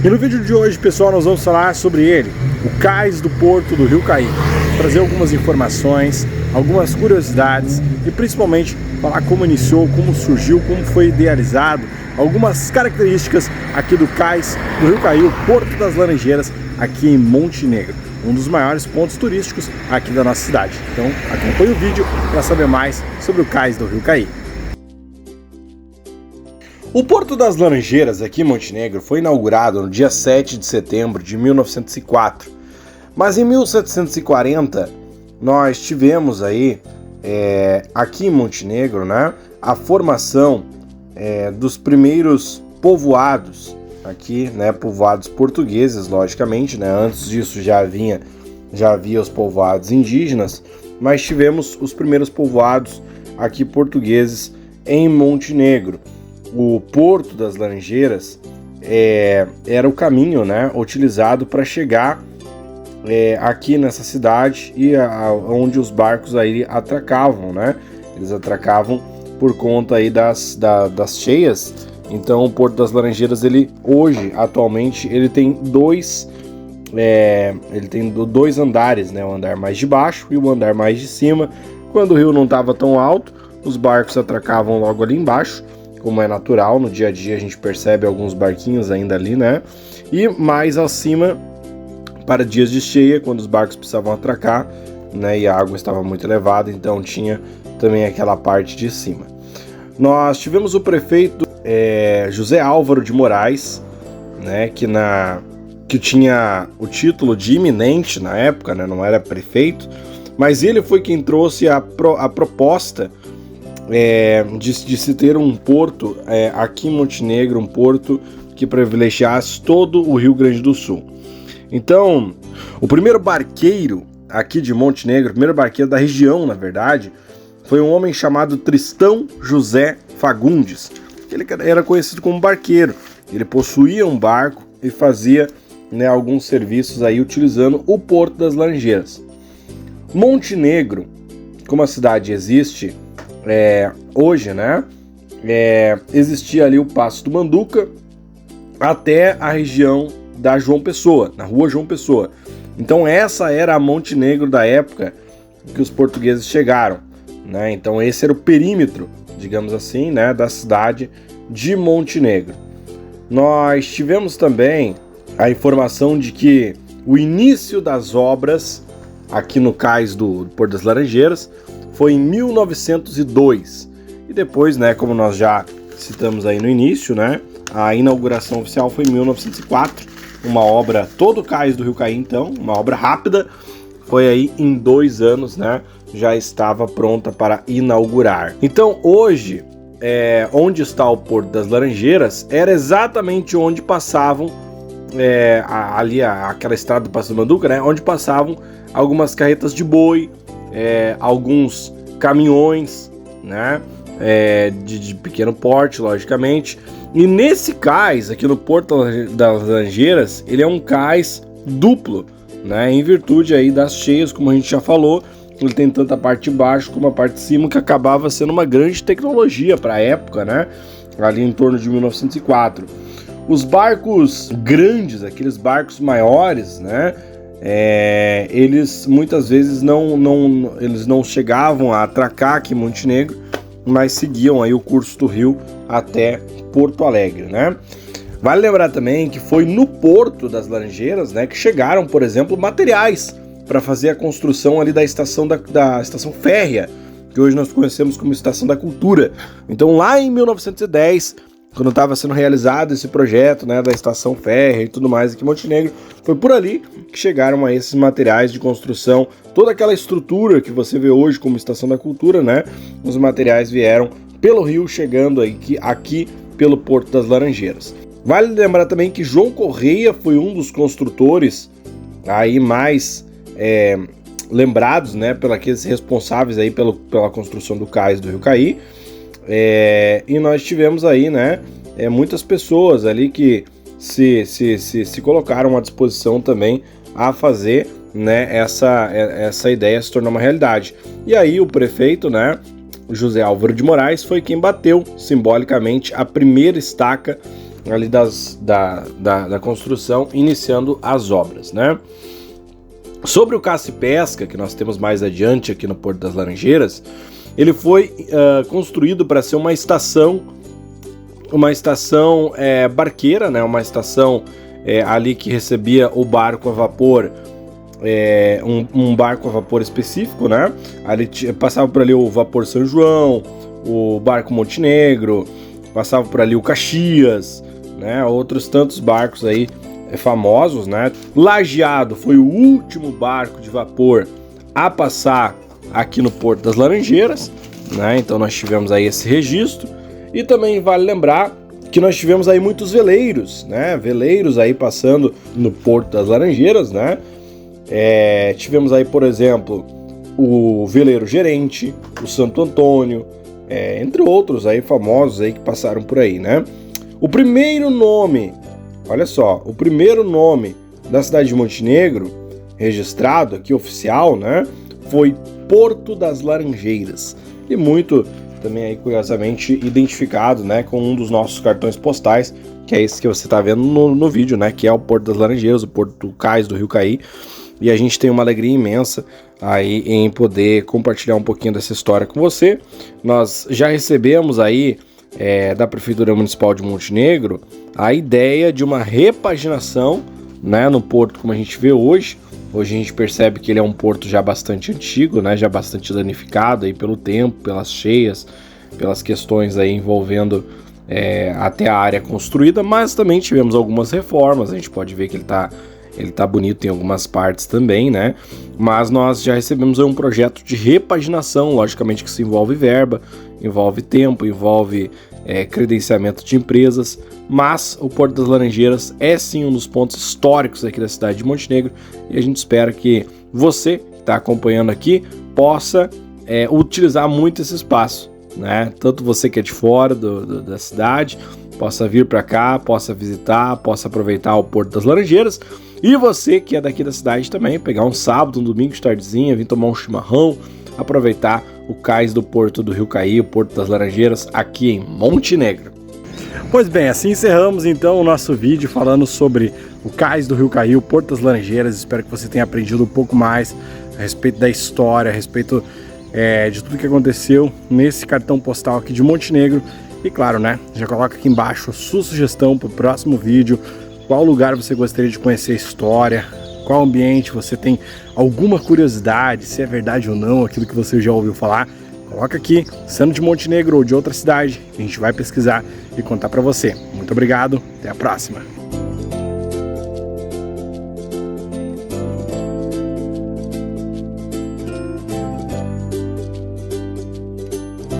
E no vídeo de hoje, pessoal, nós vamos falar sobre ele, o cais do Porto do Rio Caí. Trazer algumas informações, algumas curiosidades e principalmente falar como iniciou, como surgiu, como foi idealizado, algumas características aqui do cais do Rio Caí, o Porto das Laranjeiras, aqui em Montenegro, um dos maiores pontos turísticos aqui da nossa cidade. Então acompanhe o vídeo para saber mais sobre o cais do Rio Caí. O Porto das Laranjeiras, aqui em Montenegro, foi inaugurado no dia 7 de setembro de 1904. Mas em 1740, nós tivemos aí, aqui em Montenegro, né, a formação dos primeiros povoados, aqui, né, povoados portugueses, logicamente, né, antes disso já havia os povoados indígenas, mas tivemos os primeiros povoados aqui portugueses em Montenegro. O Porto das Laranjeiras era o caminho, né, utilizado para chegar aqui nessa cidade e onde os barcos aí atracavam, né? Eles atracavam por conta aí das cheias. Então o Porto das Laranjeiras, atualmente, ele tem dois andares, né? O andar mais de baixo e o andar mais de cima. Quando o rio não estava tão alto, os barcos atracavam logo ali embaixo, como é natural, no dia a dia a gente percebe alguns barquinhos ainda ali, né? E mais acima, para dias de cheia, quando os barcos precisavam atracar, né? E a água estava muito elevada, então tinha também aquela parte de cima. Nós tivemos o prefeito José Álvaro de Moraes, né? Que tinha o título de eminente na época, né? Não era prefeito, mas ele foi quem trouxe a proposta de se ter um porto aqui em Montenegro, um porto que privilegiasse todo o Rio Grande do Sul. Então, o primeiro barqueiro aqui de Montenegro, o primeiro barqueiro da região, na verdade, foi um homem chamado Tristão José Fagundes. Ele era conhecido como barqueiro. Ele possuía um barco e fazia, né, alguns serviços aí utilizando o Porto das Laranjeiras. Montenegro, como a cidade existe hoje, né? Existia ali o Passo do Manduca até a região da João Pessoa, na rua João Pessoa. Então essa era a Montenegro da época que os portugueses chegaram, né? Então esse era o perímetro, digamos assim, né, da cidade de Montenegro. Nós tivemos também a informação de que o início das obras aqui no cais do Porto das Laranjeiras foi em 1902. E depois, né, como nós já citamos aí no início, né, a inauguração oficial foi em 1904, uma obra, todo o cais do Rio Caí, então, uma obra rápida, foi aí em 2 anos, né, já estava pronta para inaugurar. Então, hoje, onde está o Porto das Laranjeiras, era exatamente onde passavam, aquela estrada do Passo do Manduca, né, onde passavam algumas carretas de boi, alguns caminhões, né, de pequeno porte, logicamente. E nesse cais, aqui no Porto das Laranjeiras, ele é um cais duplo, né, em virtude aí das cheias, como a gente já falou. Ele tem tanto a parte de baixo como a parte de cima, que acabava sendo uma grande tecnologia para a época, né, ali em torno de 1904. Os barcos grandes, aqueles barcos maiores, né, eles muitas vezes eles não chegavam a atracar aqui em Montenegro, mas seguiam aí o curso do rio até Porto Alegre, né? Vale lembrar também que foi no Porto das Laranjeiras, né, que chegaram, por exemplo, materiais para fazer a construção ali da estação da estação férrea, que hoje nós conhecemos como Estação da Cultura. Então, lá em 1910, quando estava sendo realizado esse projeto, né, da estação férrea e tudo mais aqui em Montenegro, foi por ali que chegaram a esses materiais de construção, toda aquela estrutura que você vê hoje como Estação da Cultura, né, os materiais vieram pelo rio, chegando aqui pelo Porto das Laranjeiras. Vale lembrar também que João Correia foi um dos construtores aí mais lembrados, né, pelos responsáveis aí pela construção do cais do Rio Caí. E nós tivemos aí, né, muitas pessoas ali que se colocaram à disposição também a fazer, né, essa ideia se tornar uma realidade. E aí o prefeito, né, José Álvaro de Moraes, foi quem bateu simbolicamente a primeira estaca ali da construção, iniciando as obras, né? Sobre o caça e pesca, que nós temos mais adiante aqui no Porto das Laranjeiras, ele foi construído para ser uma estação barqueira, né? Uma estação ali que recebia o barco a vapor, um barco a vapor específico, né? Ali passava por ali o vapor São João, o barco Montenegro, passava por ali o Caxias, né? Outros tantos barcos aí famosos, né? Lajeado foi o último barco de vapor a passar aqui no Porto das Laranjeiras, né? Então nós tivemos aí esse registro. E também vale lembrar que nós tivemos aí muitos veleiros, né? Veleiros aí passando no Porto das Laranjeiras, né? Tivemos aí, por exemplo, o Veleiro Gerente, o Santo Antônio, entre outros aí famosos aí que passaram por aí, né? O primeiro nome, olha só, o primeiro nome da cidade de Montenegro, registrado aqui, oficial, né? Foi Porto das Laranjeiras. E muito também aí, curiosamente, identificado, né? Com um dos nossos cartões postais, que é esse que você está vendo no vídeo, né? Que é o Porto das Laranjeiras, o Porto Cais do Rio Caí. E a gente tem uma alegria imensa aí em poder compartilhar um pouquinho dessa história com você. Nós já recebemos aí da Prefeitura Municipal de Montenegro a ideia de uma repaginação, né, no porto como a gente vê hoje. Hoje a gente percebe que ele é um porto já bastante antigo, né, já bastante danificado aí pelo tempo, pelas cheias, pelas questões aí envolvendo até a área construída, mas também tivemos algumas reformas. A gente pode ver que ele tá bonito em algumas partes também, né? Mas nós já recebemos um projeto de repaginação, logicamente que isso envolve verba, envolve tempo, envolve credenciamento de empresas, mas o Porto das Laranjeiras é sim um dos pontos históricos aqui da cidade de Montenegro, e a gente espera que você que está acompanhando aqui possa utilizar muito esse espaço, né? Tanto você que é de fora da cidade, possa vir para cá, possa visitar, possa aproveitar o Porto das Laranjeiras. E você que é daqui da cidade também, pegar um sábado, um domingo de tardezinha, vir tomar um chimarrão, aproveitar o cais do Porto do Rio Caí, o Porto das Laranjeiras, aqui em Montenegro. Pois bem, assim encerramos então o nosso vídeo falando sobre o cais do Rio Caí, o Porto das Laranjeiras. Espero que você tenha aprendido um pouco mais a respeito da história, a respeito de tudo que aconteceu nesse cartão postal aqui de Montenegro. E claro, né, já coloca aqui embaixo a sua sugestão para o próximo vídeo. Qual lugar você gostaria de conhecer a história? Qual ambiente você tem alguma curiosidade, se é verdade ou não aquilo que você já ouviu falar? Coloca aqui, sendo de Montenegro ou de outra cidade, a gente vai pesquisar e contar para você. Muito obrigado, até a próxima!